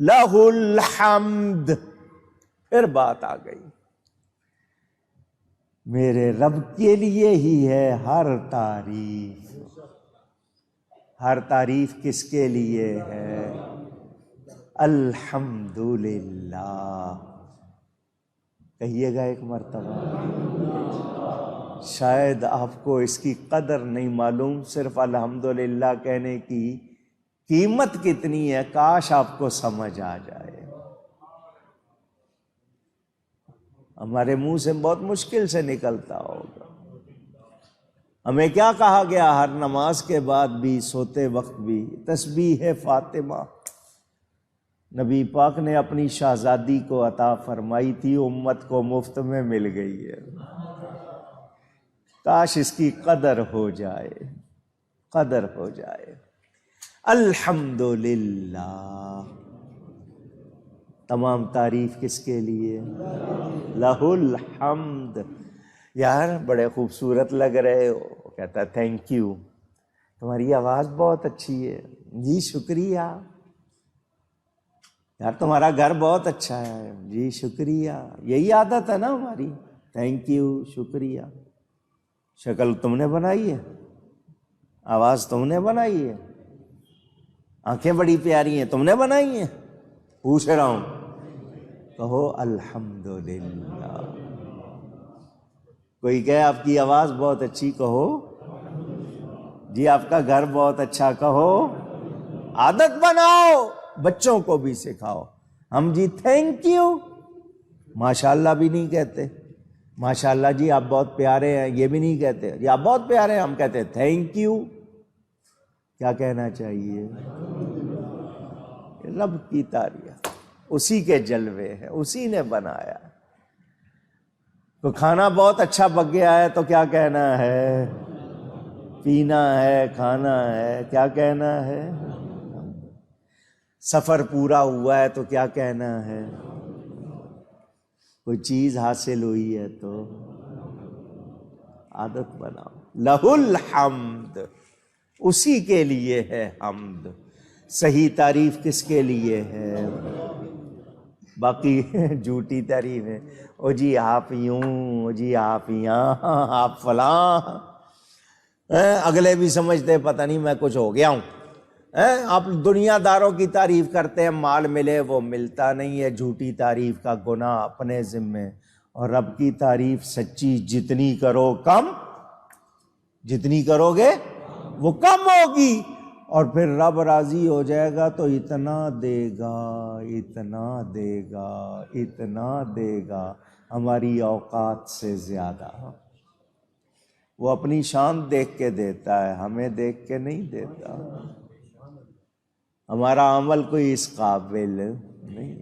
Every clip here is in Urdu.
لہ الحمد، پھر بات آ گئی، میرے رب کے لیے ہی ہے ہر تعریف۔ ہر تعریف کس کے لیے ہے؟ الحمدللہ، کہیے گا ایک مرتبہ۔ شاید آپ کو اس کی قدر نہیں معلوم، صرف الحمدللہ کہنے کی قیمت کتنی ہے، کاش آپ کو سمجھ آ جائے۔ ہمارے منہ سے بہت مشکل سے نکلتا ہوگا۔ ہمیں کیا کہا گیا ہر نماز کے بعد بھی، سوتے وقت بھی؟ تسبیح فاطمہ نبی پاک نے اپنی شہزادی کو عطا فرمائی تھی، امت کو مفت میں مل گئی ہے، کاش اس کی قدر ہو جائے، قدر ہو جائے۔ الحمدللہ، تمام تعریف کس کے لیے؟ لہ الحمد۔ یار بڑے خوبصورت لگ رہے ہو، کہتا ہے تھینک یو، تمہاری آواز بہت اچھی ہے، جی شکریہ، یار تمہارا گھر بہت اچھا ہے، جی شکریہ۔ یہی عادت ہے نا ہماری، تھینک یو، شکریہ۔ شکل تم نے بنائی ہے، آواز تم نے بنائی ہے، آنکھیں بڑی پیاری ہیں، تم نے بنائی ہیں، پوچھ رہا ہوں، کہو الحمدللہ۔ کوئی کہے آپ کی آواز بہت اچھی، کہو جی آپ کا گھر بہت اچھا، کہو۔ عادت بناؤ، بچوں کو بھی سکھاؤ۔ ہم جی تھینک یو، ماشاءاللہ بھی نہیں کہتے، ماشاءاللہ جی آپ بہت پیارے ہیں یہ بھی نہیں کہتے، جی آپ بہت پیارے ہیں، ہم کہتے ہیں تھینک یو۔ کیا کہنا چاہیے؟ رب کی تعریف، اسی کے جلوے ہیں، اسی نے بنایا۔ تو کھانا بہت اچھا پک گیا ہے تو کیا کہنا ہے؟ پینا ہے، کھانا ہے، کیا کہنا ہے؟ سفر پورا ہوا ہے تو کیا کہنا ہے؟ کوئی چیز حاصل ہوئی ہے تو عادت بناؤ، لہ الحمد، اسی کے لیے ہے حمد۔ صحیح تعریف کس کے لیے ہے؟ باقی جھوٹی تعریف ہے، او جی آپ یوں، او جی آپ یہاں، آپ فلاں، اگلے بھی سمجھتے پتہ نہیں میں کچھ ہو گیا ہوں۔ آپ دنیا داروں کی تعریف کرتے ہیں، مال ملے وہ ملتا نہیں ہے، جھوٹی تعریف کا گناہ اپنے ذمے، اور رب کی تعریف سچی جتنی کرو کم، جتنی کرو گے وہ کم ہوگی، اور پھر رب راضی ہو جائے گا تو اتنا دے گا، اتنا دے گا، اتنا دے گا، ہماری اوقات سے زیادہ۔ وہ اپنی شان دیکھ کے دیتا ہے، ہمیں دیکھ کے نہیں دیتا، ہمارا عمل کوئی اس قابل نہیں۔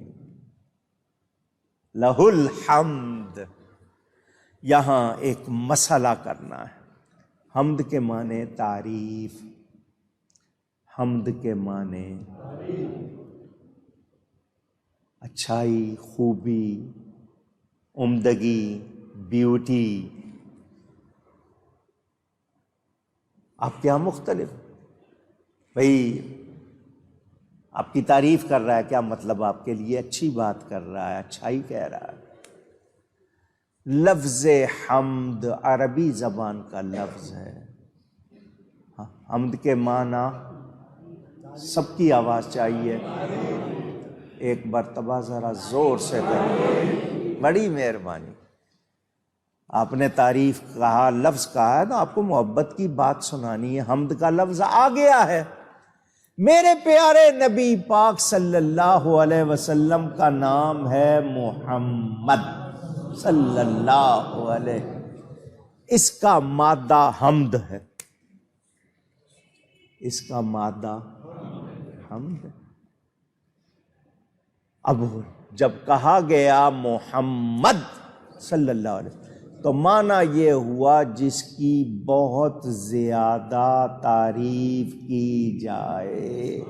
لہ الحمد، یہاں ایک مسئلہ کرنا ہے۔ حمد کے معنی تعریف، حمد کے معنی اچھائی، خوبی، عمدگی، بیوٹی۔ آپ کیا مختلف بھائی، آپ کی تعریف کر رہا ہے، کیا مطلب آپ کے لیے اچھی بات کر رہا ہے، اچھائی کہہ رہا ہے۔ لفظ حمد عربی زبان کا لفظ ہے، حمد کے معنی سب کی آواز چاہیے، ایک مرتبہ ذرا زور سے کریں، بڑی مہربانی۔ آپ نے تعریف کہا، لفظ کہا ہے نا، آپ کو محبت کی بات سنانی ہے، حمد کا لفظ آ گیا ہے۔ میرے پیارے نبی پاک صلی اللہ علیہ وسلم کا نام ہے محمد صلی اللہ علیہ، اس کا مادہ حمد ہے، اس کا مادہ حمد ہے۔ اب جب کہا گیا محمد صلی اللہ علیہ وسلم تو معنی یہ ہوا جس کی بہت زیادہ تعریف کی جائے،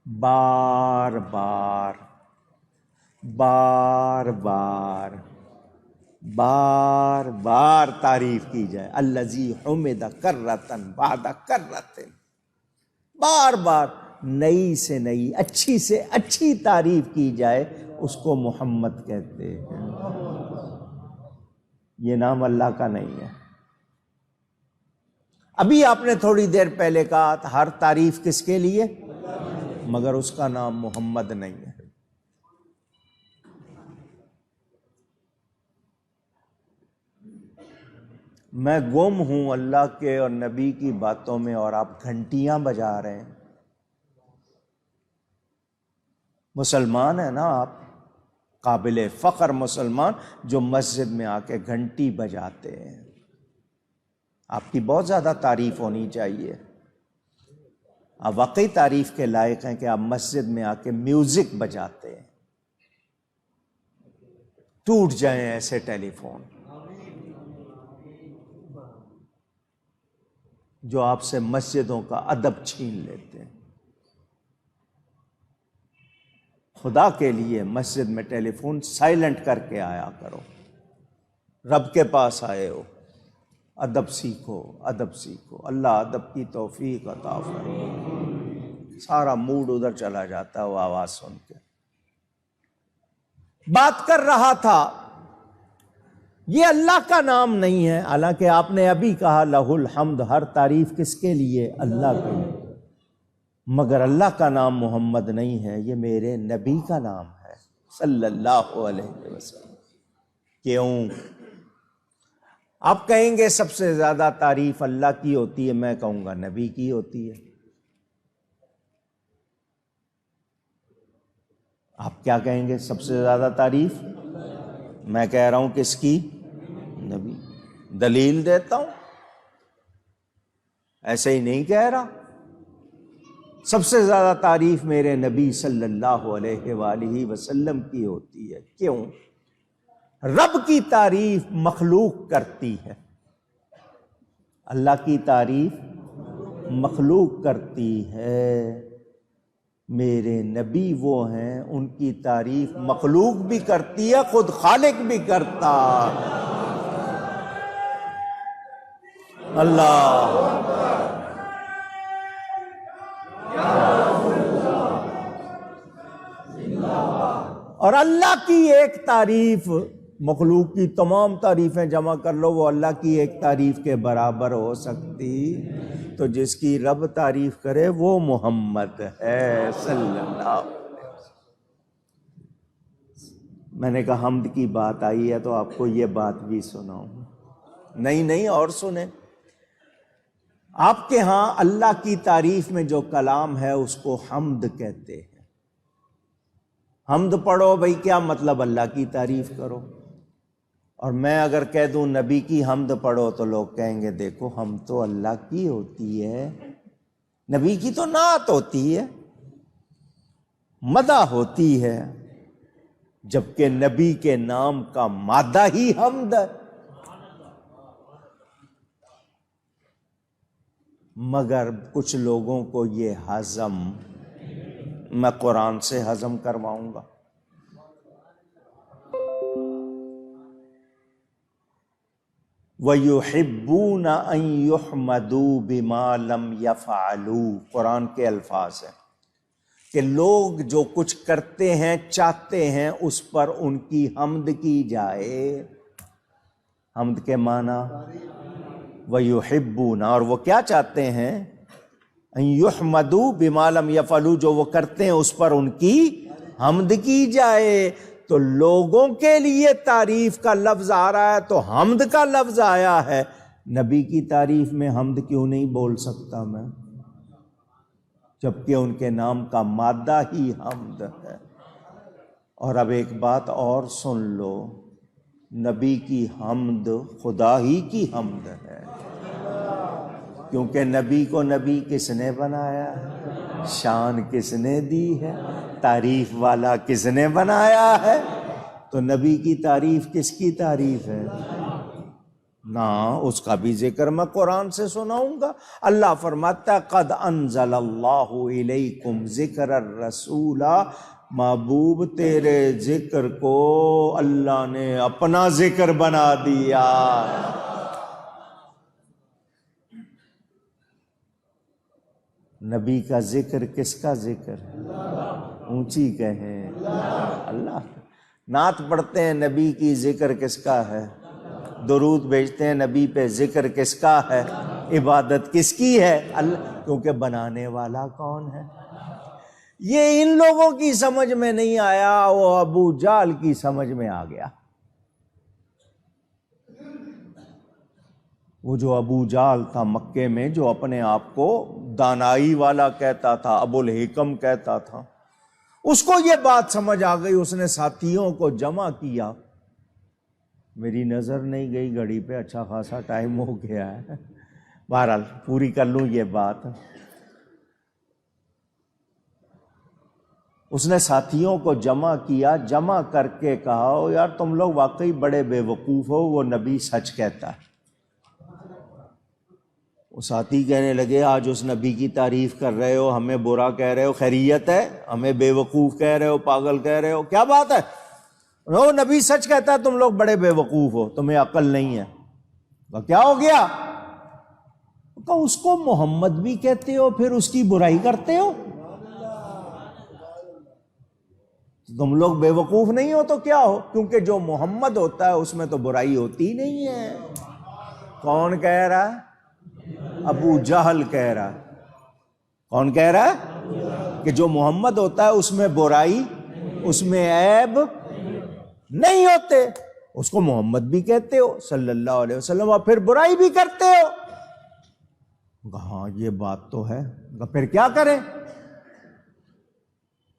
بار بار، بار بار، بار بار تعریف کی جائے۔ الذی حمد کرۃ بعد کرۃ، بار بار نئی سے نئی اچھی سے اچھی تعریف کی جائے اس کو محمد کہتے ہیں۔ یہ نام اللہ کا نہیں ہے۔ ابھی آپ نے تھوڑی دیر پہلے کہا ہر تعریف کس کے لیے، مگر اس کا نام محمد نہیں ہے۔ میں گم ہوں اللہ کے اور نبی کی باتوں میں اور آپ گھنٹیاں بجا رہے ہیں۔ مسلمان ہیں نا آپ، قابل فخر مسلمان جو مسجد میں آ کے گھنٹی بجاتے ہیں۔ آپ کی بہت زیادہ تعریف ہونی چاہیے۔ آپ واقعی تعریف کے لائق ہیں کہ آپ مسجد میں آ کے میوزک بجاتے ہیں۔ ٹوٹ جائیں ایسے ٹیلی فون جو آپ سے مسجدوں کا ادب چھین لیتے ہیں۔ خدا کے لیے مسجد میں ٹیلی فون سائلنٹ کر کے آیا کرو۔ رب کے پاس آئے ہو، ادب سیکھو، ادب سیکھو۔ اللہ ادب کی توفیق عطا فرمائے۔ سارا موڈ ادھر چلا جاتا ہے وہ آواز سن کے۔ بات کر رہا تھا یہ اللہ کا نام نہیں ہے، حالانکہ آپ نے ابھی کہا لہ الحمد، ہر تعریف کس کے لیے، اللہ کے لیے، مگر اللہ کا نام محمد نہیں ہے، یہ میرے نبی کا نام ہے صلی اللہ علیہ وسلم۔ کیوں؟ آپ کہیں گے سب سے زیادہ تعریف اللہ کی ہوتی ہے، میں کہوں گا نبی کی ہوتی ہے۔ آپ کیا کہیں گے؟ سب سے زیادہ تعریف میں کہہ رہا ہوں کس کی؟ نبی۔ دلیل دیتا ہوں، ایسے ہی نہیں کہہ رہا۔ سب سے زیادہ تعریف میرے نبی صلی اللہ علیہ وآلہ وسلم کی ہوتی ہے۔ کیوں؟ رب کی تعریف مخلوق کرتی ہے، اللہ کی تعریف مخلوق کرتی ہے۔ میرے نبی وہ ہیں ان کی تعریف مخلوق بھی کرتی ہے، خود خالق بھی کرتا۔ اللہ اور اللہ کی ایک تعریف مخلوق کی تمام تعریفیں جمع کر لو، وہ اللہ کی ایک تعریف کے برابر ہو سکتی؟ تو جس کی رب تعریف کرے وہ محمد ہے صلی اللہ علیہ وسلم۔ میں نے کہا حمد کی بات آئی ہے تو آپ کو یہ بات بھی سناؤں۔ نہیں اور سنیں، آپ کے ہاں اللہ کی تعریف میں جو کلام ہے اس کو حمد کہتے ہیں۔ حمد پڑھو بھئی، کیا مطلب اللہ کی تعریف کرو؟ اور میں اگر کہہ دوں نبی کی حمد پڑھو تو لوگ کہیں گے دیکھو ہم تو اللہ کی ہوتی ہے، نبی کی تو نعت ہوتی ہے، مدح ہوتی ہے، جبکہ نبی کے نام کا مادہ ہی حمد ہے۔ مگر کچھ لوگوں کو یہ ہضم، میں قرآن سے ہضم کرواؤں گا۔ وَيُحِبُّونَ أَن يُحْمَدُوا بِمَا لَمْ يَفْعَلُوا، قرآن کے الفاظ ہیں کہ لوگ جو کچھ کرتے ہیں چاہتے ہیں اس پر ان کی حمد کی جائے۔ حمد کے معنی وَيُحِبُّونَ، اور وہ کیا چاہتے ہیں؟ أَن يُحْمَدُوا بِمَا لَمْ يَفْعَلُوا، جو وہ کرتے ہیں اس پر ان کی حمد کی جائے۔ تو لوگوں کے لیے تعریف کا لفظ آ رہا ہے تو حمد کا لفظ آیا ہے، نبی کی تعریف میں حمد کیوں نہیں بول سکتا میں، جبکہ ان کے نام کا مادہ ہی حمد ہے۔ اور اب ایک بات اور سن لو، نبی کی حمد خدا ہی کی حمد ہے، کیونکہ نبی کو نبی کس نے بنایا ہے، شان کس نے دی ہے، تعریف والا کس نے بنایا ہے؟ تو نبی کی تعریف کس کی تعریف ہے؟ نہ اس کا بھی ذکر میں قرآن سے سناؤں گا۔ اللہ فرماتا ہے قد انزل اللہ الیکم ذکر الرسول، محبوب تیرے ذکر کو اللہ نے اپنا ذکر بنا دیا۔ نبی کا ذکر کس کا ذکر ہے؟ اونچی کہیں اللہ. نعت پڑھتے ہیں نبی کی، ذکر کس کا ہے؟ درود بھیجتے ہیں نبی پہ، ذکر کس کا ہے؟ عبادت کس کی ہے؟ اللہ. کیونکہ بنانے والا کون ہے؟ یہ ان لوگوں کی سمجھ میں نہیں آیا، وہ ابو جہل کی سمجھ میں آ گیا. وہ جو ابو جہل تھا مکے میں، جو اپنے آپ کو دانائی والا کہتا تھا، ابو الحکم کہتا تھا، اس کو یہ بات سمجھ آ گئی. اس نے ساتھیوں کو جمع کیا. میری نظر نہیں گئی گھڑی پہ، اچھا خاصا ٹائم ہو گیا ہے، بہرحال پوری کر لوں یہ بات. اس نے ساتھیوں کو جمع کیا، جمع کر کے کہا یار تم لوگ واقعی بڑے بے وقوف ہو، وہ نبی سچ کہتا ہے. وہ ساتھی کہنے لگے آج اس نبی کی تعریف کر رہے ہو، ہمیں برا کہہ رہے ہو، خیریت ہے؟ ہمیں بے وقوف کہہ رہے ہو، پاگل کہہ رہے ہو، کیا بات ہے؟ وہ نبی سچ کہتا ہے، تم لوگ بڑے بے وقوف ہو، تمہیں عقل نہیں ہے. کیا ہو گیا؟ کہ اس کو محمد بھی کہتے ہو پھر اس کی برائی کرتے ہو؟ تم لوگ بے وقوف نہیں ہو تو کیا ہو؟ کیونکہ جو محمد ہوتا ہے اس میں تو برائی ہوتی نہیں ہے. کون کہہ رہا ہے؟ ابو جہل کہہ رہا ہے. کون کہہ رہا ہے؟ کہ جو محمد ہوتا ہے اس میں برائی، اس میں عیب نہیں ہوتے. اس کو محمد بھی کہتے ہو صلی اللہ علیہ وسلم اور پھر برائی بھی کرتے ہو. ہاں یہ بات تو ہے. پھر کیا کریں؟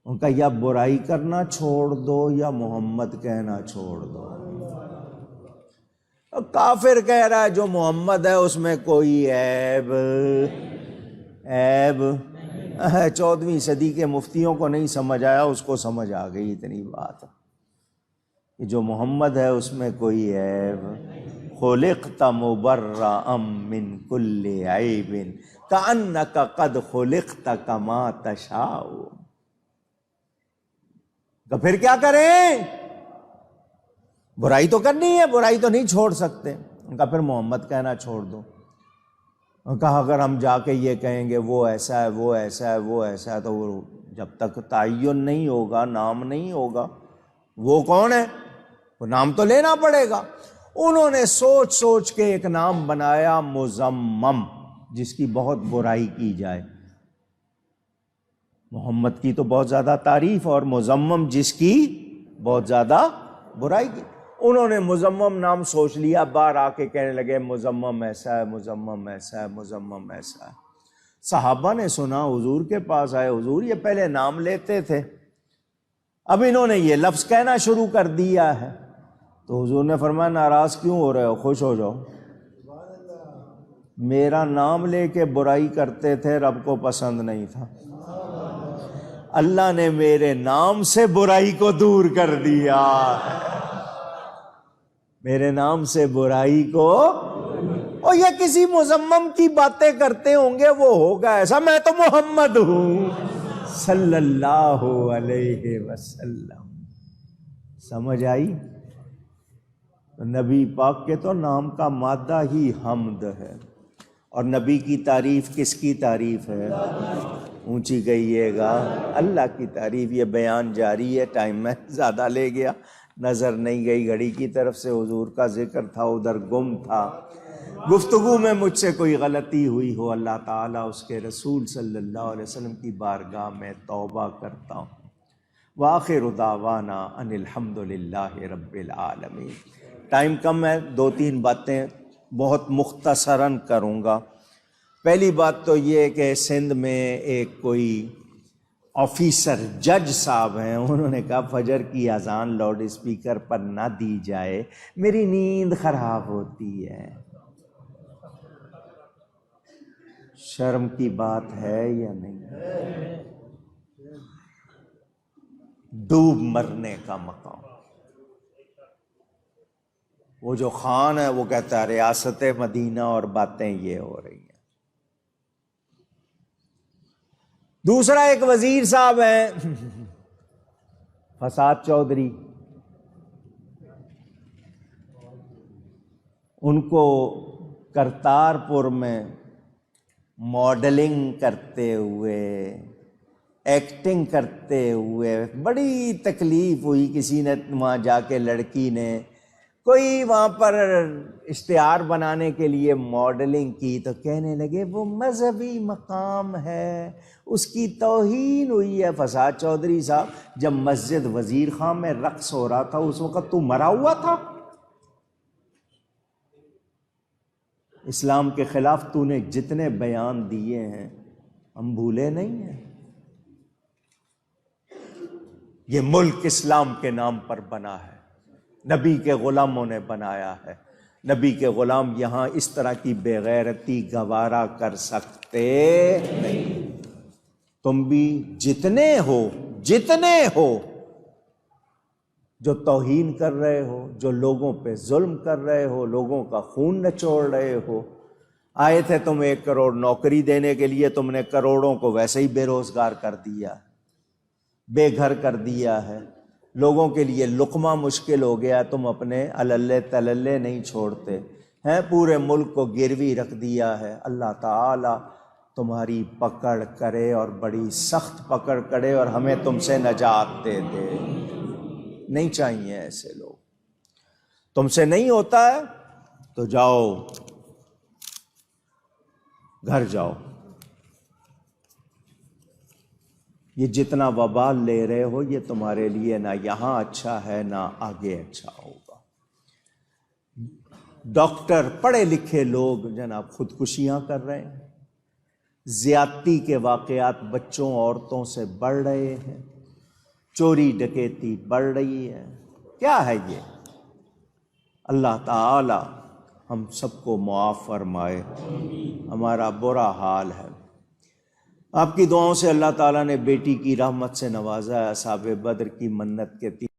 ان کا یا برائی کرنا چھوڑ دو یا محمد کہنا چھوڑ دو. کافر کہہ رہا ہے جو محمد ہے اس میں کوئی عیب 14ویں صدی کے مفتیوں کو نہیں سمجھ آیا، اس کو سمجھ آ گئی اتنی بات کہ جو محمد ہے اس میں کوئی عیب. خلقت مبرأ من کل عیب کأنک قد خلقت کما تشاء. تو پھر کیا کریں؟ برائی تو کرنی ہے، برائی تو نہیں چھوڑ سکتے. ان کا پھر محمد کہنا چھوڑ دو. ان کا اگر ہم جا کے یہ کہیں گے وہ ایسا ہے، وہ ایسا ہے، وہ ایسا ہے، تو وہ جب تک تعین نہیں ہوگا، نام نہیں ہوگا وہ کون ہے، وہ نام تو لینا پڑے گا. انہوں نے سوچ سوچ کے ایک نام بنایا مزمم، جس کی بہت برائی کی جائے. محمد کی تو بہت زیادہ تعریف اور مزمم جس کی بہت زیادہ برائی کی. انہوں نے مزمم نام سوچ لیا، باہر آ کے کہنے لگے مزمم ایسا ہے، مزمم ایسا ہے، مزمم ایسا ہے. صحابہ نے سنا، حضور کے پاس آئے، حضور یہ پہلے نام لیتے تھے، اب انہوں نے یہ لفظ کہنا شروع کر دیا ہے. تو حضور نے فرمایا ناراض کیوں ہو رہے ہو، خوش ہو جاؤ. میرا نام لے کے برائی کرتے تھے، رب کو پسند نہیں تھا. اللہ نے میرے نام سے برائی کو دور کر دیا. میرے نام سے برائی کو، اور یہ کسی مزمم کی باتیں کرتے ہوں گے، وہ ہوگا ایسا. میں تو محمد ہوں صلی اللہ علیہ وسلم. سمجھ آئی؟ نبی پاک کے تو نام کا مادہ ہی حمد ہے. اور نبی کی تعریف کس کی تعریف ہے؟ اونچی کہیے گا اللہ کی تعریف. یہ بیان جاری ہے، ٹائم میں زیادہ لے گیا، نظر نہیں گئی گھڑی کی طرف سے. حضور کا ذکر تھا، ادھر گم تھا. گفتگو میں مجھ سے کوئی غلطی ہوئی ہو، اللہ تعالیٰ اس کے رسول صلی اللہ علیہ وسلم کی بارگاہ میں توبہ کرتا ہوں. وآخر دعوانا ان الحمد للہ رب العالمین. ٹائم کم ہے، 2-3 باتیں بہت مختصراً کروں گا. پہلی بات تو یہ کہ سندھ میں ایک کوئی آفیسر جج صاحب ہیں، انہوں نے کہا فجر کی اذان لاؤڈ اسپیکر پر نہ دی جائے، میری نیند خراب ہوتی ہے. شرم کی بات ہے یا نہیں؟ ڈوب مرنے کا مقام. وہ جو خان ہے وہ کہتا ہے ریاست مدینہ اور باتیں یہ ہو رہی ہیں. دوسرا ایک وزیر صاحب ہیں فساد چودھری، ان کو کرتارپور میں ماڈلنگ کرتے ہوئے، ایکٹنگ کرتے ہوئے، بڑی تکلیف ہوئی. کسی نے وہاں جا کے لڑکی نے کوئی وہاں پر اشتہار بنانے کے لیے ماڈلنگ کی تو کہنے لگے وہ مذہبی مقام ہے، اس کی توہین ہوئی ہے. فساد چودھری صاحب جب مسجد وزیر خان میں رقص ہو رہا تھا اس وقت تو مرا ہوا تھا. اسلام کے خلاف تو نے جتنے بیان دیے ہیں ہم بھولے نہیں ہیں. یہ ملک اسلام کے نام پر بنا ہے، نبی کے غلاموں نے بنایا ہے. نبی کے غلام یہاں اس طرح کی بے غیرتی گوارا کر سکتے نہیں. تم بھی جتنے ہو جو توہین کر رہے ہو، جو لوگوں پہ ظلم کر رہے ہو، لوگوں کا خون نچوڑ رہے ہو. آئے تھے تم 1 کروڑ نوکری دینے کے لیے، تم نے کروڑوں کو ویسے ہی بے روزگار کر دیا، بے گھر کر دیا ہے. لوگوں کے لیے لقمہ مشکل ہو گیا، تم اپنے اللے تللے نہیں چھوڑتے ہیں، پورے ملک کو گروی رکھ دیا ہے. اللہ تعالی تمہاری پکڑ کرے اور بڑی سخت پکڑ کرے اور ہمیں تم سے نجات دے دے. نہیں چاہیے ایسے لوگ. تم سے نہیں ہوتا ہے تو جاؤ، گھر جاؤ. یہ جتنا وبال لے رہے ہو یہ تمہارے لیے نہ یہاں اچھا ہے نہ آگے اچھا ہوگا. ڈاکٹر، پڑھے لکھے لوگ جناب خودکشیاں کر رہے ہیں. زیادتی کے واقعات بچوں عورتوں سے بڑھ رہے ہیں. چوری ڈکیتی بڑھ رہی ہے. کیا ہے یہ؟ اللہ تعالی ہم سب کو معاف فرمائے. ہمارا برا حال ہے. آپ کی دعاؤں سے اللہ تعالیٰ نے بیٹی کی رحمت سے نوازا ہے. اصحاب بدر کی منت کے